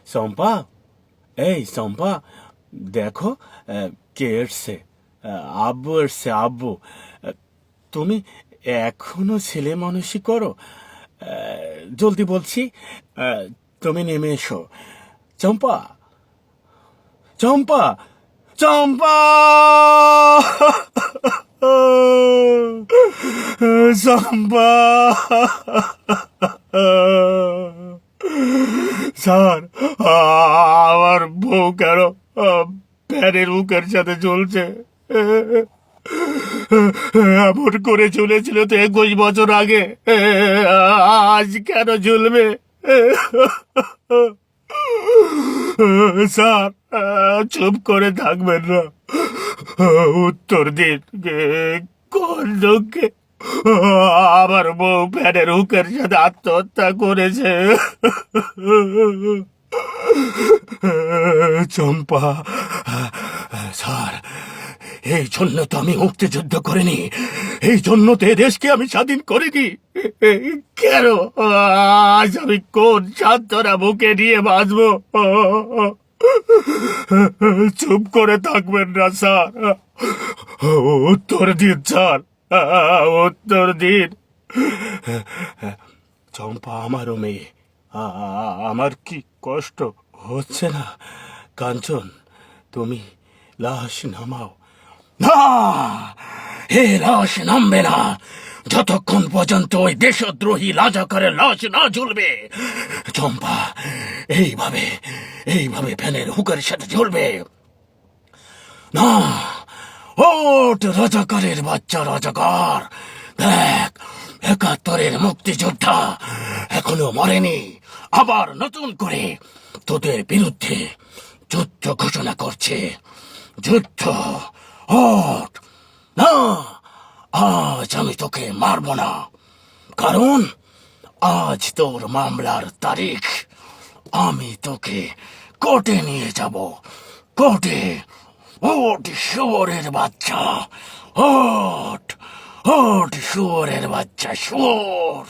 চম্পা, এই চম্পা, দেখো কে এসছে। আব্বু এসছে, আব্বু। তুমি এখনো ছেলে মানুষই করো। জলদি বলছি, তুমি নেমে এসো। চম্পা, চম্পা, চম্পা, চম্পা। স্যার, আমার বউ কেন ফ্যানের মুখের সাথে জ্বলছে? এমন করে চলেছিল তো 21 বছর আগে, আজ কেন জ্বলবে? স্যার, চুপ করে থাকবেন না, উত্তর দিন। কোন দুঃখে আমার বউ ফ্যানের হুকের সাথে আত্মহত্যা করেছে? চম্পা, স্যার, এই জন্য তো আমি মুক্তিযুদ্ধ করিনি, এই জন্য তো এ দেশকে আমি স্বাধীন করিনি। কেন আজ আমি কোন সান্ত্বনা বুকে নিয়ে বাঁচবো? চুপ করে থাকবেন না স্যার, উত্তর দিন স্যার, উত্তর দিন। চম্পা আমারও মেয়ে, আমার কি কষ্ট হচ্ছে না? কাঞ্চন, তুমি লাশ নামাও। না, এ লাশ নামবে না যতক্ষণ পর্যন্ত ওই দেশদ্রোহী রাজাকারের লাশ না ঝুলবে। চম্পা, এইভাবে এইভাবে ফ্যানের হুকের সাথে ঝুলবে না। ওঠ রাজাকারের বাচ্চা, রাজাকার, দেখ 71-এর মুক্তিযোদ্ধা এখনো মরেনি, আবার নতুন করে তোদের বিরুদ্ধে যুদ্ধ ঘোষণা করছে। যুদ্ধ। ওঠ। না, আজ আমি তোকে মারব না, কারণ আজ তোর মামলার তারিখ। আমি তোকে কোর্টে নিয়ে যাব, কোর্টে। ওঠ শুয়োরের বাচ্চা, ওঠ, ওঠ শুয়োরের বাচ্চা, শুয়োর।